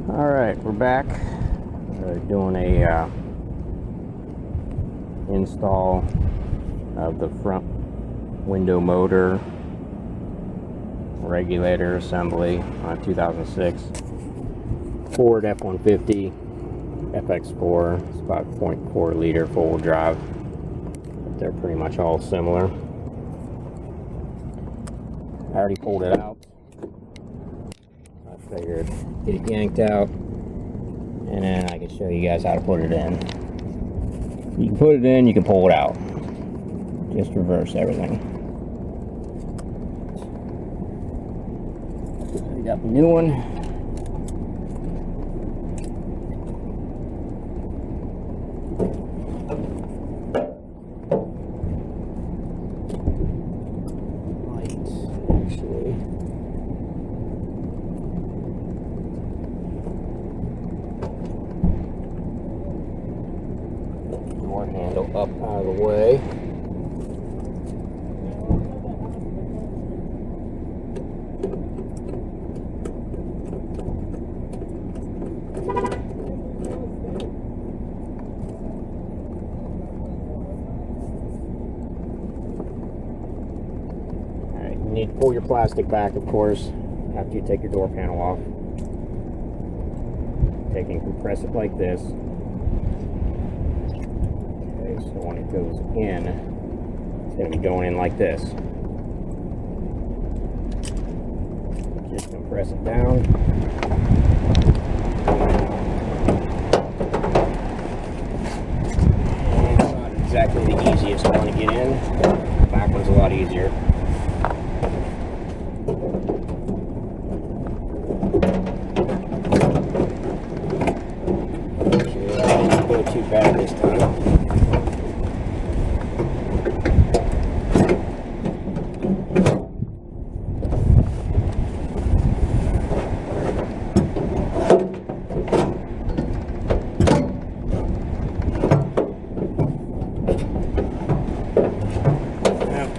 Alright, we're back. Doing a install of the front window motor regulator assembly on a 2006 Ford F-150 FX4. It's about 0.4 liter four-wheel drive. They're pretty much all similar. I already pulled it out. I figured get it yanked out, and then I can show you guys how to put it in. You can put it in, you can pull it out. Just reverse everything. So we got the new one. Door handle up out of the way. Alright, you need to pull your plastic back, of course, after you take your door panel off. Take and compress it like this. So when it goes in, it's going to be going in like this. Just compress it down. And it's not exactly the easiest one to get in. The back one's a lot easier. Actually, I didn't go too bad this time.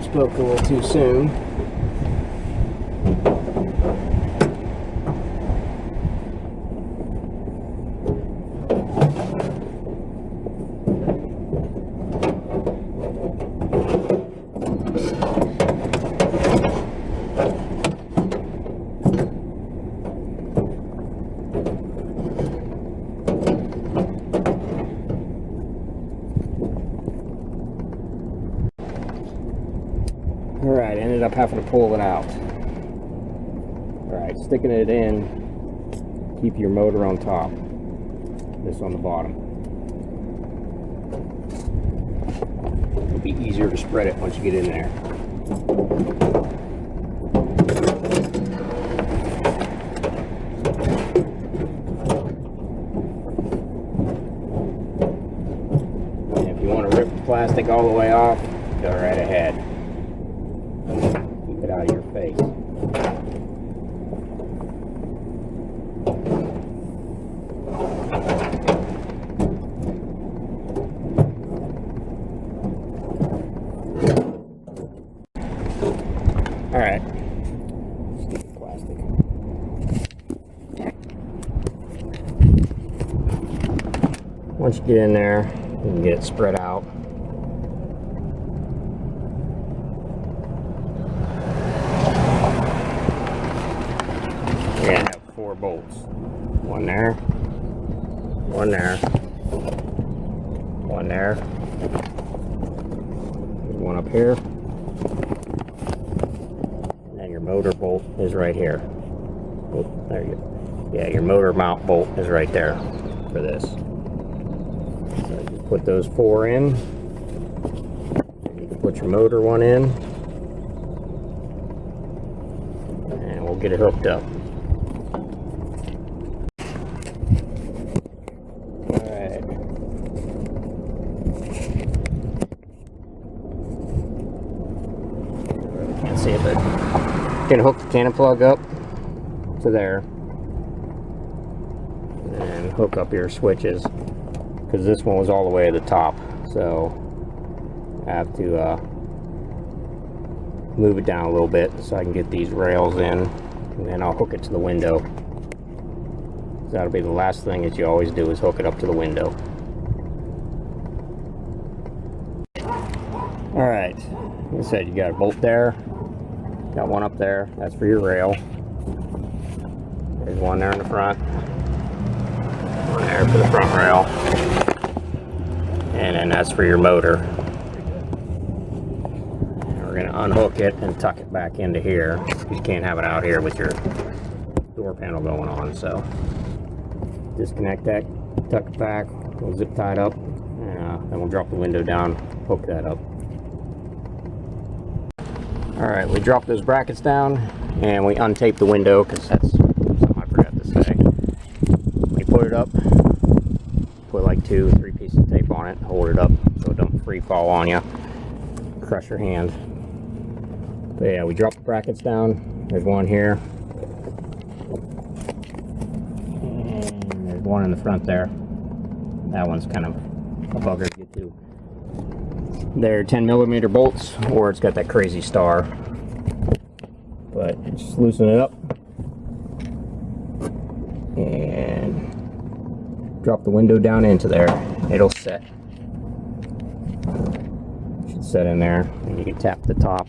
Spoke a little too soon. Alright, ended up having to pull it out. Alright, sticking it in, keep your motor on top, this on the bottom. It'll be easier to spread it once you get in there. And if you want to rip the plastic all the way off, go right ahead. Keep it out of your face. Alright. Stupid plastic. Once you get in there, you can get it spread out. You're gonna have 4 bolts. One there, one there, one there. There's one up here. And then your motor bolt is right here. Oh, there you go. Yeah, your motor mount bolt is right there for this. So just put those 4 in. You can put your motor one in. And we'll get it hooked up. Can't see it, but you can hook the cannon plug up to there and hook up your switches, because this one was all the way to the top, so I have to move it down a little bit so I can get these rails in, and then I'll hook it to the window. That'll be the last thing that you always do, is hook it up to the window. Alright, like I said, you got a bolt there, got one up there, that's for your rail. There's one there in the front, one there for the front rail, and then that's for your motor. And we're going to unhook it and tuck it back into here. You can't have it out here with your door panel going on, so disconnect that, tuck it back, we'll zip tie it up, and then we'll drop the window down, hook that up. Alright, we drop those brackets down and we untape the window, because that's something I forgot to say. When you put it up, put like 2 or 3 pieces of tape on it, hold it up so it don't free fall on you, crush your hand. But yeah, we drop the brackets down. There's one here, and there's one in the front there. That one's kind of a bugger to get to. They're 10mm bolts, or it's got that crazy star. But just loosen it up and drop the window down into there. It'll set. It should set in there, and you can tap the top.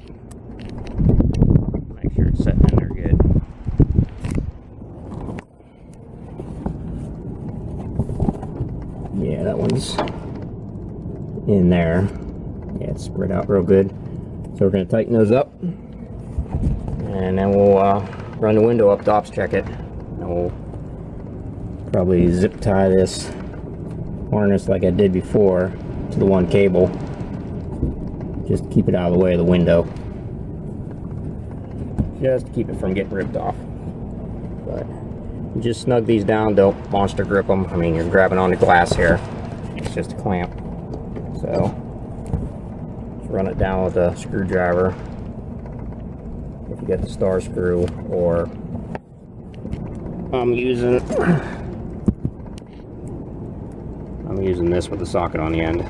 Make sure it's setting in there good. Yeah, that one's in there. Yeah, it's spread out real good. So we're going to tighten those up, and then we'll run the window up to ops check it, and we'll probably zip tie this harness like I did before to the one cable, just to keep it out of the way of the window, just to keep it from getting ripped off. But you just snug these down, don't monster grip them. I mean, you're grabbing on the glass here, it's just a clamp. So run it down with a screwdriver if you get the star screw, or I'm using this with the socket on the end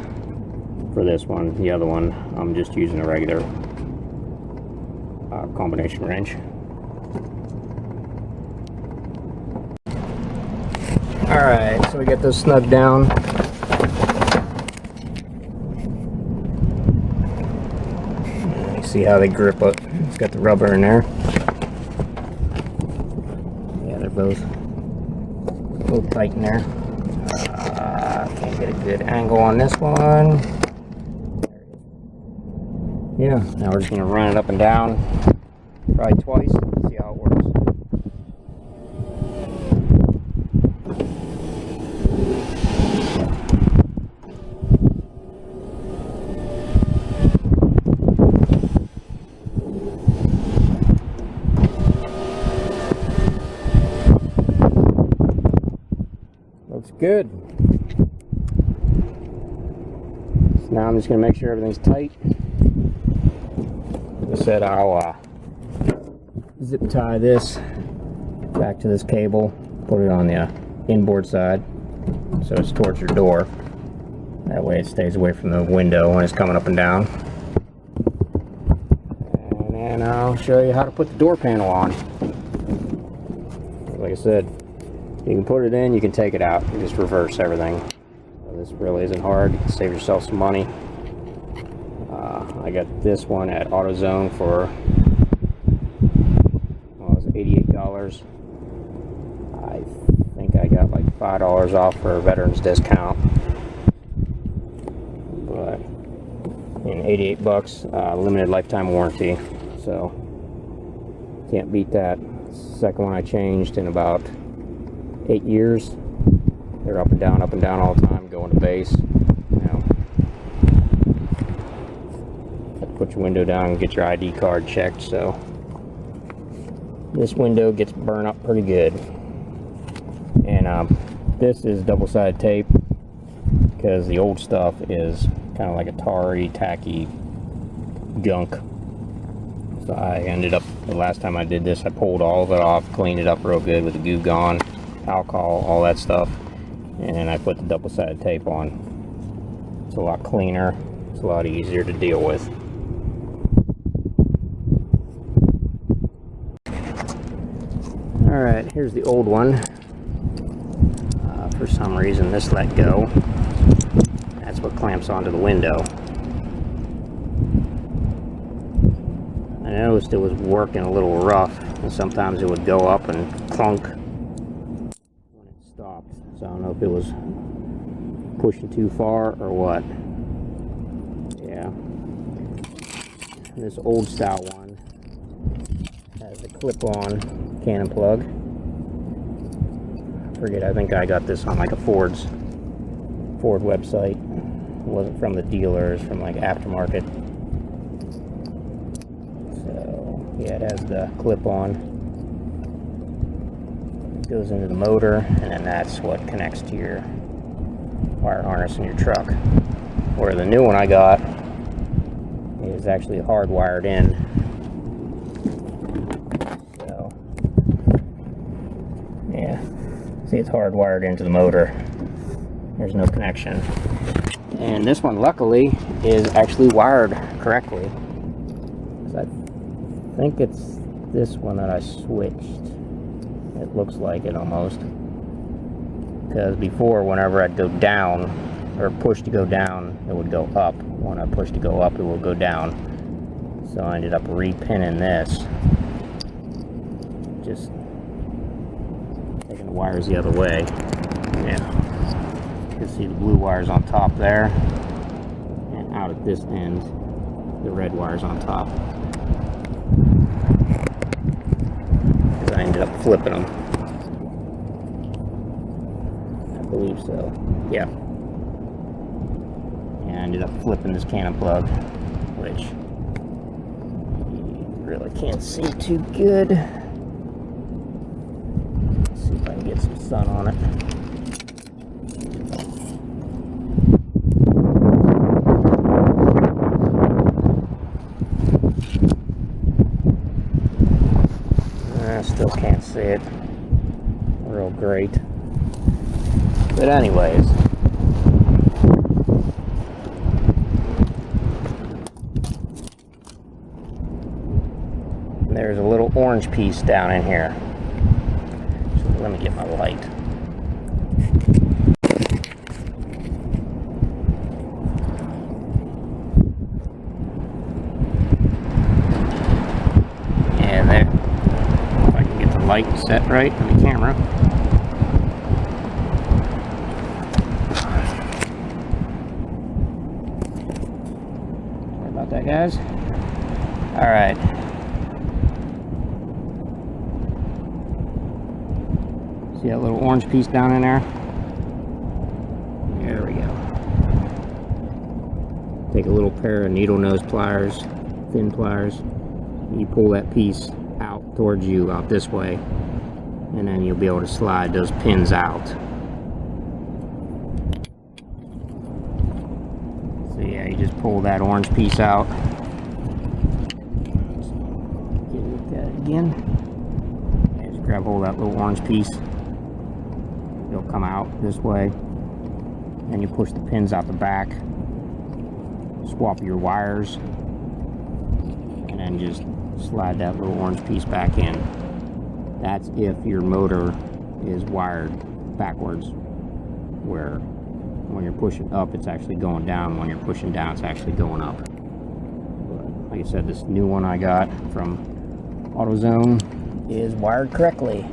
for this one. The other one, I'm just using a regular combination wrench. Alright, so we get those snug down. See how they grip it. It's got the rubber in there. Yeah, they're both a little tight in there. Can't get a good angle on this one. Yeah, now we're just going to run it up and down probably twice, see how it works. Looks good. So now I'm just going to make sure everything's tight. Like I said, I'll zip tie this back to this cable, put it on the inboard side so it's towards your door. That way it stays away from the window when it's coming up and down. And then I'll show you how to put the door panel on. Like I said, you can put it in, you can take it out. You just reverse everything. So this really isn't hard. You can save yourself some money. I got this one at AutoZone for, well, it was $88. I think I got like $5 off for a veteran's discount. But in 88 bucks, limited lifetime warranty. So can't beat that. Second one I changed in about 8 years. They're up and down all the time, going to base. Now, have to put your window down and get your ID card checked. So this window gets burned up pretty good. And this is double-sided tape, because the old stuff is kind of like a tarry, tacky gunk. So I ended up, the last time I did this, I pulled all of it off, cleaned it up real good with the goo gone, alcohol, all that stuff, and I put the double-sided tape on. It's a lot cleaner, it's a lot easier to deal with. Alright, here's the old one. for some reason this let go. That's what clamps onto the window. I noticed it was working a little rough, and sometimes it would go up and clunk when it stopped. So I don't know if it was pushing too far or what. Yeah. This old style one has a clip-on cannon plug. I forget, I think I got this on like a Ford website. It wasn't from the dealers, from like aftermarket. So yeah, it has the clip-on. It goes into the motor, and then that's what connects to your wire harness in your truck. Where the new one I got is actually hardwired in. So yeah, see, it's hardwired into the motor. There's no connection. And this one, luckily, is actually wired correctly. So I think it's this one that I switched. It looks like it almost. Because before, whenever I'd go down, or push to go down, it would go up. When I push to go up, it will go down. So I ended up repinning this. Just taking the wires the other way. Yeah. You can see the blue wires on top there. And out at this end, the red wires on top. Because I ended up flipping them. I believe so. Yeah. And I ended up flipping this cannon plug, which you really can't see too good. Let's see if I can get some sun on it. I still can't see it real great. But anyways, there's a little orange piece down in here. So let me get my light. Yeah, there. If I can get the light set right on the camera. Sorry about that, guys. All right. See that little orange piece down in there? There we go. Take a little pair of needle nose pliers, thin pliers. You pull that piece out towards you, out this way, and then you'll be able to slide those pins out. So yeah, you just pull that orange piece out. Get that again. And just grab hold of that little orange piece. It'll come out this way, and you push the pins out the back, swap your wires, and then just slide that little orange piece back in. That's if your motor is wired backwards, where when you're pushing up it's actually going down, when you're pushing down it's actually going up. But like I said, this new one I got from AutoZone is wired correctly.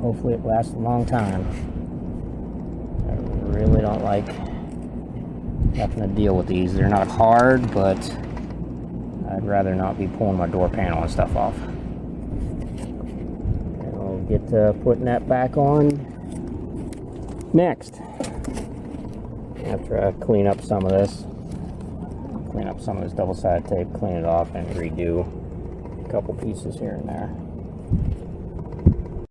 Hopefully it lasts a long time. I really don't like having to deal with these. They're not hard, but I'd rather not be pulling my door panel and stuff off. And I'll get to putting that back on next. After I clean up some of this. Clean up some of this double-sided tape, clean it off, and redo a couple pieces here and there.